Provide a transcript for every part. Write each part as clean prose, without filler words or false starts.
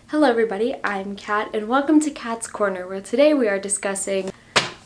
Hello everybody, I'm Kat and welcome to Kat's Corner, where today we are discussing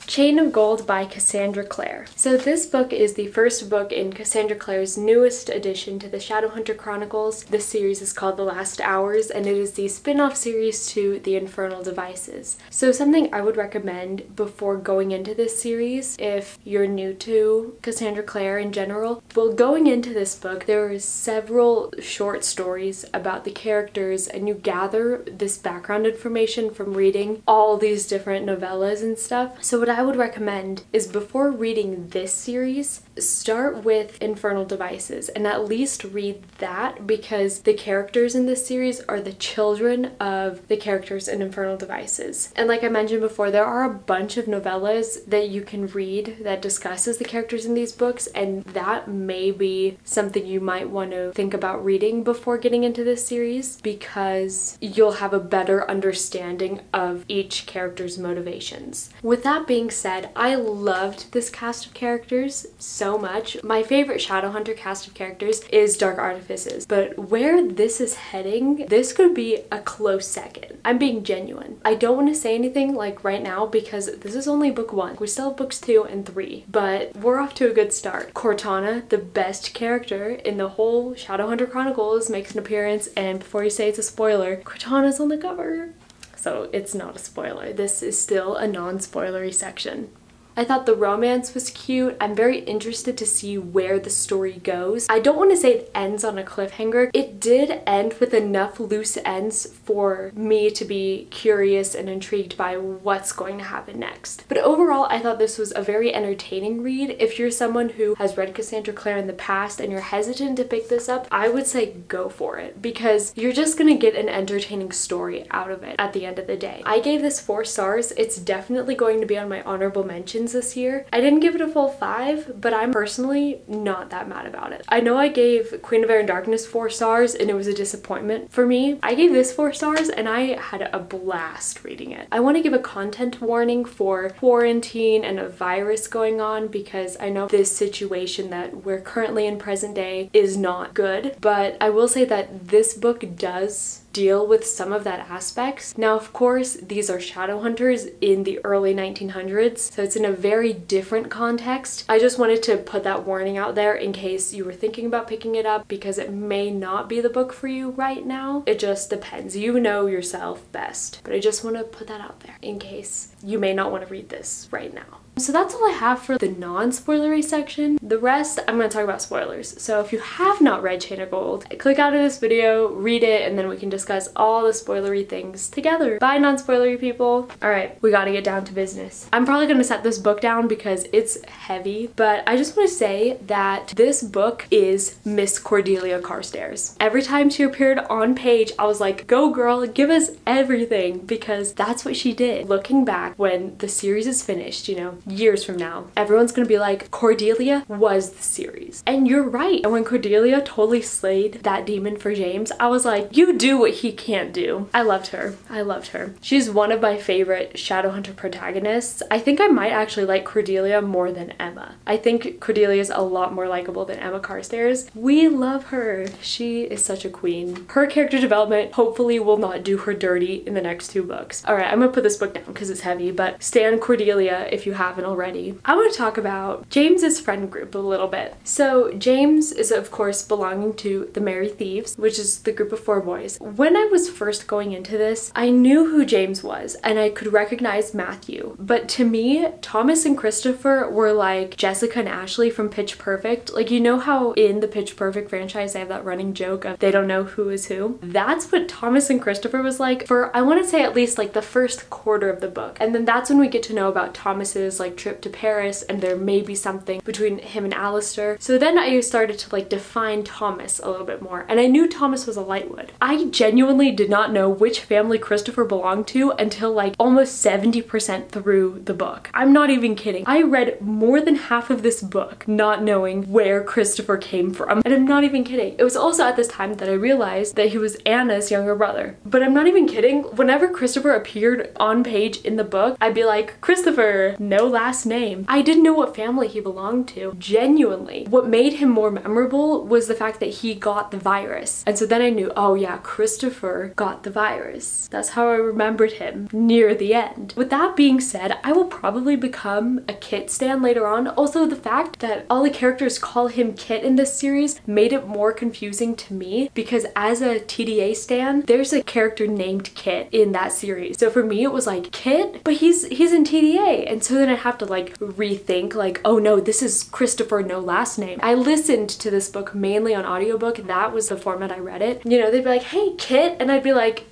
Chain of Gold by Cassandra Clare. So this book is the first book in Cassandra Clare's newest addition to the Shadowhunter Chronicles. This series is called The Last Hours and it is the spin-off series to The Infernal Devices. So something I would recommend before going into this series, if you're new to Cassandra Clare in general, well, going into this book there are several short stories about the characters and you gather this background information from reading all these different novellas and stuff. So what I would recommend is before reading this series, start with Infernal Devices and at least read that, because the characters in this series are the children of the characters in Infernal Devices. And like I mentioned before, there are a bunch of novellas that you can read that discusses the characters in these books, and that may be something you might want to think about reading before getting into this series, because you'll have a better understanding of each character's motivations. With that being said, I loved this cast of characters so much. My favorite Shadowhunter cast of characters is Dark Artifices, but where this is heading, this could be a close second. I'm being genuine. I don't want to say anything like right now because this is only book 1. We still have books 2 and 3, but we're off to a good start. Cortana, the best character in the whole Shadowhunter Chronicles, makes an appearance, and before you say it's a spoiler, Cortana's on the cover. So it's not a spoiler. This is still a non-spoilery section. I thought the romance was cute. I'm very interested to see where the story goes. I don't want to say it ends on a cliffhanger. It did end with enough loose ends for me to be curious and intrigued by what's going to happen next. But overall, I thought this was a very entertaining read. If you're someone who has read Cassandra Clare in the past and you're hesitant to pick this up, I would say go for it, because you're just gonna get an entertaining story out of it at the end of the day. I gave this 4 stars. It's definitely going to be on my honorable mentions this year. I didn't give it a full 5, but I'm personally not that mad about it. I know I gave Queen of Air and Darkness 4 stars and it was a disappointment for me. I gave this 4 stars and I had a blast reading it. I want to give a content warning for quarantine and a virus going on, because I know this situation that we're currently in present day is not good, but I will say that this book does deal with some of that aspects. Now, of course, these are Shadowhunters in the early 1900s, so it's in a very different context. I just wanted to put that warning out there in case you were thinking about picking it up, because it may not be the book for you right now. It just depends. You know yourself best. But I just want to put that out there in case you may not want to read this right now. So that's all I have for the non-spoilery section. The rest, I'm going to talk about spoilers. So if you have not read Chain of Gold, click out of this video, read it, and then we can discuss all the spoilery things together. Bye, non-spoilery people. Alright, we gotta get down to business. I'm probably going to set this book down because it's heavy, but I just want to say that this book is Miss Cordelia Carstairs. Every time she appeared on page, I was like, go girl, give us everything, because that's what she did. Looking back, when the series is finished, you know, years from now, everyone's gonna be like, Cordelia was the series. And you're right. And when Cordelia totally slayed that demon for James, I was like, you do what he can't do. I loved her. I loved her. She's one of my favorite Shadowhunter protagonists. I think I might actually like Cordelia more than Emma. I think Cordelia is a lot more likable than Emma Carstairs. We love her. She is such a queen. Her character development hopefully will not do her dirty in the next 2 books. All right, I'm gonna put this book down because it's heavy, but stan Cordelia if you haven't already. I want to talk about James's friend group a little bit. So James is of course belonging to the Merry Thieves, which is the group of 4 boys. When I was first going into this, I knew who James was and I could recognize Matthew, but to me, Thomas and Christopher were like Jessica and Ashley from Pitch Perfect. Like, you know how in the Pitch Perfect franchise they have that running joke of they don't know who is who? That's what Thomas and Christopher was like for, I want to say, at least like the first quarter of the book. And then that's when we get to know about Thomas's like trip to Paris, and there may be something between him and Alistair. So then I started to like define Thomas a little bit more, and I knew Thomas was a Lightwood. I genuinely did not know which family Christopher belonged to until like almost 70% through the book. I'm not even kidding. I read more than half of this book not knowing where Christopher came from, and I'm not even kidding. It was also at this time that I realized that he was Anna's younger brother. But I'm not even kidding. Whenever Christopher appeared on page in the book, I'd be like, Christopher, no last name. I didn't know what family he belonged to. Genuinely. What made him more memorable was the fact that he got the virus. And so then I knew, oh yeah, Christopher Christopher got the virus. That's how I remembered him near the end. With that being said, I will probably become a Kit stan later on. Also, the fact that all the characters call him Kit in this series made it more confusing to me, because as a TDA stan, there's a character named Kit in that series. So for me, it was like, Kit? But he's in TDA. And so then I have to like rethink, like, oh no, this is Christopher, no last name. I listened to this book mainly on audiobook. That was the format I read it. You know, they'd be like, hey, Kit, and I'd be like,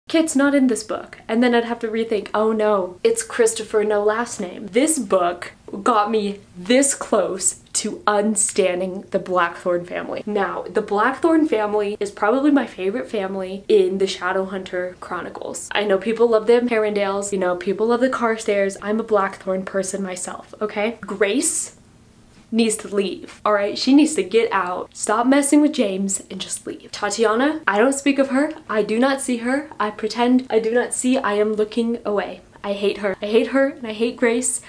Kit's not in this book. And then I'd have to rethink, oh no, it's Christopher, no last name. This book got me this close to unstanning the Blackthorn family. Now, the Blackthorn family is probably my favorite family in the Shadowhunter Chronicles. I know people love the Herondales, you know, people love the Carstairs. I'm a Blackthorn person myself, okay? Grace needs to leave, all right? She needs to get out, stop messing with James, and just leave. Tatiana, I don't speak of her. I do not see her. I pretend I do not see. I am looking away. I hate her. I hate her, and I hate Grace.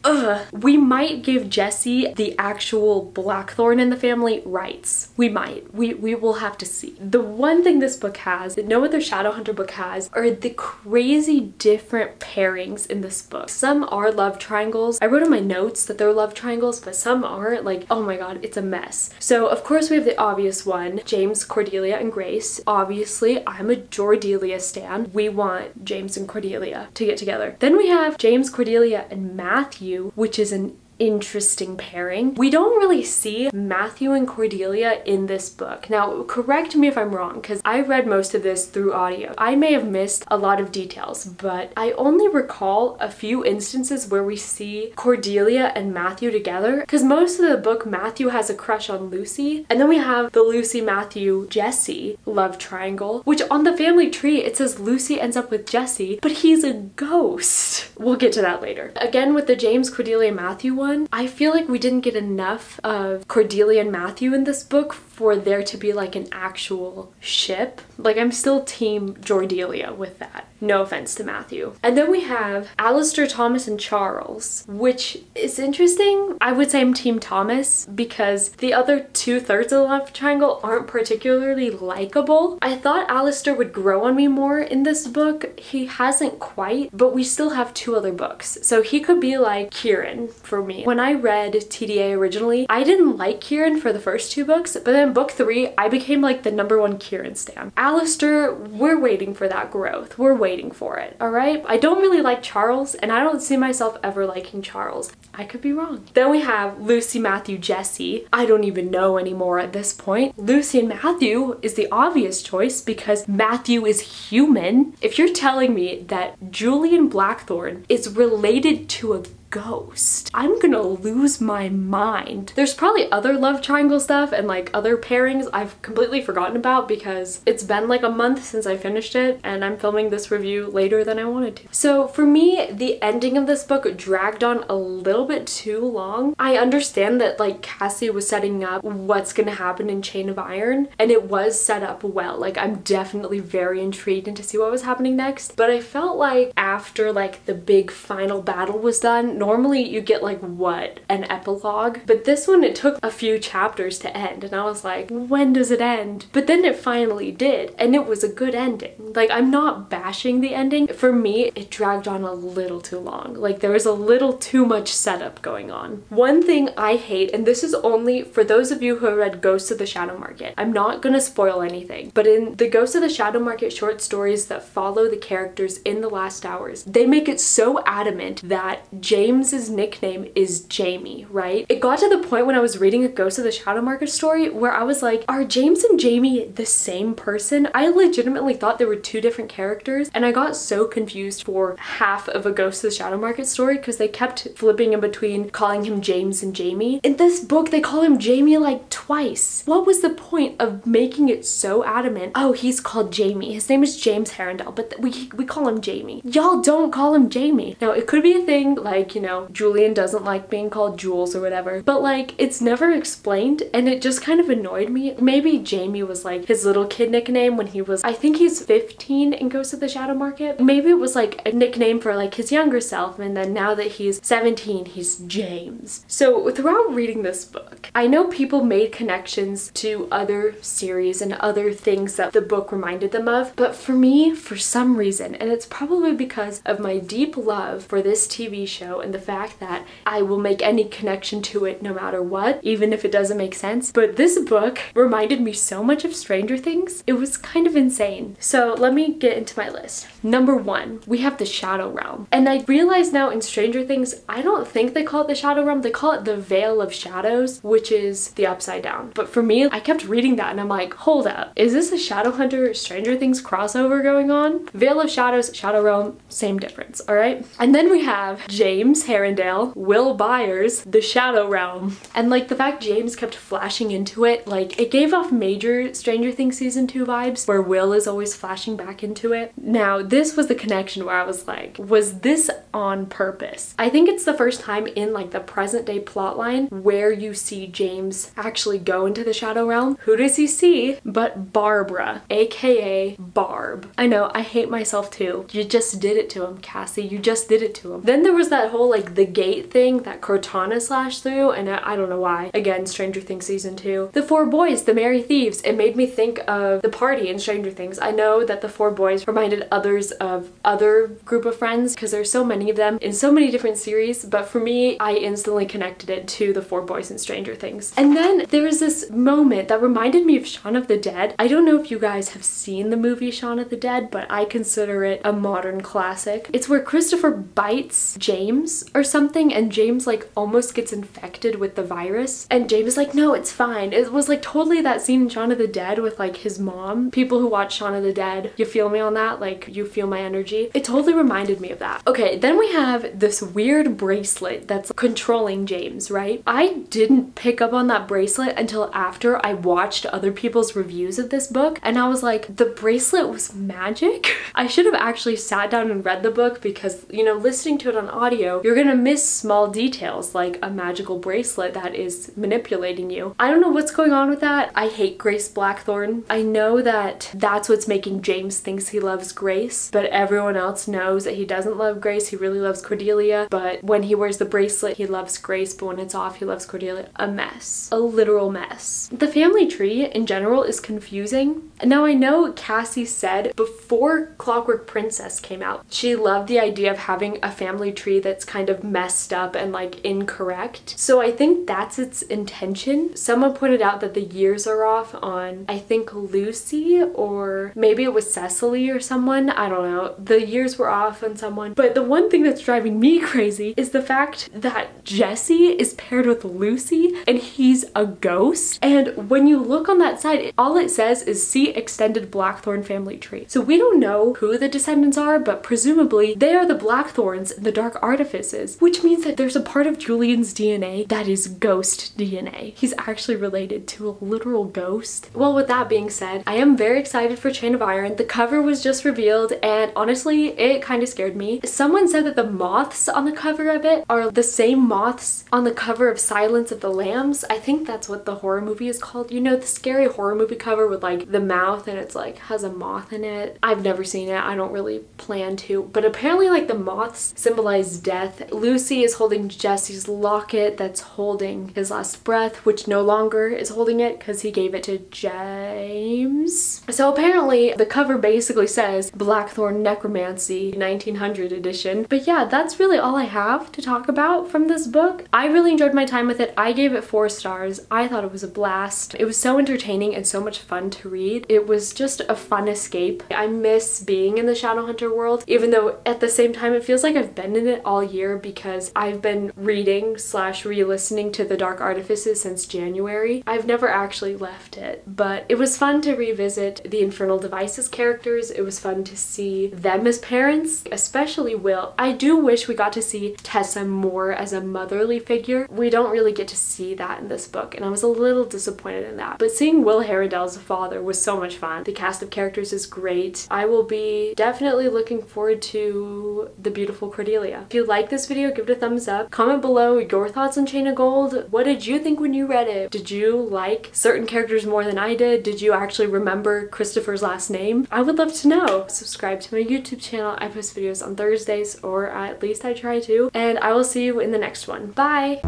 Ugh. We might give Jesse, the actual Blackthorn in the family, rights. We might. We will have to see. The one thing this book has that no other Shadowhunter book has are the crazy different pairings in this book. Some are love triangles. I wrote in my notes that they're love triangles, but some aren't. Like, oh my god, it's a mess. So of course we have the obvious one, James, Cordelia, and Grace. Obviously, I'm a Jordelia stan. We want James and Cordelia to get together. Then we have James, Cordelia, and Matthew, which is an interesting pairing. We don't really see Matthew and Cordelia in this book. Now, correct me if I'm wrong, because I read most of this through audio. I may have missed a lot of details, but I only recall a few instances where we see Cordelia and Matthew together, because most of the book, Matthew has a crush on Lucy, and then we have the Lucy, Matthew, Jesse love triangle, which on the family tree, it says Lucy ends up with Jesse, but he's a ghost. We'll get to that later. Again, with the James, Cordelia, Matthew one, I feel like we didn't get enough of Cordelia and Matthew in this book for there to be like an actual ship. Like, I'm still team Jordelia with that. No offense to Matthew. And then we have Alistair, Thomas, and Charles, which is interesting. I would say I'm team Thomas because the other 2/3 of the love triangle aren't particularly likable. I thought Alistair would grow on me more in this book. He hasn't quite, but we still have 2 other books. So he could be like Kieran for me. When I read TDA originally, I didn't like Kieran for the first 2 books, but then book 3, I became like the #1 Kieran stan. Alistair, we're waiting for that growth. We're waiting for it, all right? I don't really like Charles, and I don't see myself ever liking Charles. I could be wrong. Then we have Lucy, Matthew, Jesse. I don't even know anymore at this point. Lucy and Matthew is the obvious choice because Matthew is human. If you're telling me that Julian Blackthorn is related to a ghost, I'm gonna lose my mind. There's probably other love triangle stuff and like other pairings I've completely forgotten about because it's been like a month since I finished it and I'm filming this review later than I wanted to. So for me, the ending of this book dragged on a little bit too long. I understand that like Cassie was setting up what's gonna happen in Chain of Iron, and it was set up well. Like, I'm definitely very intrigued to see what was happening next, but I felt like after like the big final battle was done, normally you get like what, an epilogue, but this one it took a few chapters to end and I was like, when does it end? But then it finally did, and it was a good ending. Like, I'm not bashing the ending. For me, it dragged on a little too long. Like, there was a little too much setup going on. One thing I hate, and this is only for those of you who have read Ghosts of the Shadow Market, I'm not gonna spoil anything, but in the Ghosts of the Shadow Market short stories that follow the characters in the last hours, they make it so adamant that James's nickname is Jamie, right? It got to the point when I was reading a Ghost of the Shadow Market story where I was like, are James and Jamie the same person? I legitimately thought they were 2 different characters, and I got so confused for half of a Ghost of the Shadow Market story because they kept flipping in between calling him James and Jamie. In this book, they call him Jamie like twice. What was the point of making it so adamant? Oh, he's called Jamie. His name is James Herondale, but we call him Jamie. Y'all don't call him Jamie. Now, it could be a thing like, you know, Julian doesn't like being called Jules or whatever, but like it's never explained, and it just kind of annoyed me. Maybe Jamie was like his little kid nickname when he was, I think he's 15 in Ghost of the Shadow Market. Maybe it was like a nickname for like his younger self, and then now that he's 17, he's James. So throughout reading this book, I know people made connections to other series and other things that the book reminded them of, but for me, for some reason, and it's probably because of my deep love for this TV show and the fact that I will make any connection to it no matter what, even if it doesn't make sense, but this book reminded me so much of Stranger Things. It was kind of insane. So let me get into my list. Number 1, we have the Shadow Realm. And I realize now in Stranger Things, I don't think they call it the Shadow Realm, they call it the Veil of Shadows, which is the Upside Down. But for me, I kept reading that and I'm like, hold up, is this a Shadowhunter Stranger Things crossover going on? Veil of Shadows, Shadow Realm, same difference, alright? And then we have James Herondale, Will Byers, the Shadow Realm. And like the fact James kept flashing into it, like it gave off major Stranger Things season 2 vibes where Will is always flashing back into it. Now this was the connection where I was like, was this on purpose? I think it's the first time in like the present day plotline where you see James actually go into the Shadow Realm. Who does he see but Barbara, aka Barb? I know, I hate myself too. You just did it to him, Cassie. You just did it to him. Then there was that whole like the gate thing that Cortana slashed through, and I don't know why. Again, Stranger Things season 2. The 4 boys, the Merry Thieves. It made me think of the party in Stranger Things. I know that the 4 boys reminded others of other group of friends because there's so many of them in so many different series, but for me, I instantly connected it to the 4 boys in Stranger Things. And then there was this moment that reminded me of Shaun of the Dead. I don't know if you guys have seen the movie Shaun of the Dead, but I consider it a modern classic. It's where Christopher bites James or something, and James like almost gets infected with the virus, and James is like, no, it's fine. It was like totally that scene in Shaun of the Dead with like his mom. People who watch Shaun of the Dead, you feel me on that? Like, you feel my energy? It totally reminded me of that. Okay, then we have this weird bracelet that's controlling James, right? I didn't pick up on that bracelet until after I watched other people's reviews of this book, and I was like, the bracelet was magic? I should have actually sat down and read the book because, you know, listening to it on audio, you're gonna miss small details like a magical bracelet that is manipulating you. I don't know what's going on with that. I hate Grace Blackthorne. I know that that's what's making James thinks he loves Grace, but everyone else knows that he doesn't love Grace. He really loves Cordelia, but when he wears the bracelet, he loves Grace, but when it's off, he loves Cordelia. A mess. A literal mess. The family tree in general is confusing. Now I know Cassie said before Clockwork Princess came out, she loved the idea of having a family tree that's kind of messed up and like incorrect. So I think that's its intention. Someone pointed out that the years are off on, I think, Lucy, or maybe it was Cecily or someone. I don't know. The years were off on someone. But the one thing that's driving me crazy is the fact that Jesse is paired with Lucy and he's a ghost. And when you look on that side, all it says is see extended Blackthorn family tree. So we don't know who the descendants are, but presumably they are the Blackthorns and the Dark Artifices, which means that there's a part of Julian's DNA that is ghost DNA. He's actually related to a literal ghost. Well, with that being said, I am very excited for Chain of Iron. The cover was just revealed and honestly, it kind of scared me. Someone said that the moths on the cover of it are the same moths on the cover of Silence of the Lambs. I think that's what the horror movie is called. You know, the scary horror movie cover with like the mouth and it's like has a moth in it. I've never seen it. I don't really plan to, but apparently like the moths symbolize death. Lucy is holding Jesse's locket that's holding his last breath, which no longer is holding it because he gave it to James. So apparently the cover basically says Blackthorn Necromancy 1900 edition. But yeah, that's really all I have to talk about from this book. I really enjoyed my time with it. I gave it 4 stars. I thought it was a blast. It was so entertaining and so much fun to read. It was just a fun escape. I miss being in the Shadowhunter world, even though at the same time it feels like I've been in it all year because I've been reading / re-listening to The Dark Artifices since January. I've never actually left it, but it was fun to revisit met the Infernal Devices characters. It was fun to see them as parents, especially Will. I do wish we got to see Tessa more as a motherly figure. We don't really get to see that in this book, and I was a little disappointed in that. But seeing Will Harringdale as a father was so much fun. The cast of characters is great. I will be definitely looking forward to The Beautiful Cordelia. If you like this video, give it a thumbs up. Comment below your thoughts on Chain of Gold. What did you think when you read it? Did you like certain characters more than I did? Did you actually remember Christopher's last name? I would love to know. Subscribe to my YouTube channel. I post videos on Thursdays, or at least I try to. And I will see you in the next one. Bye!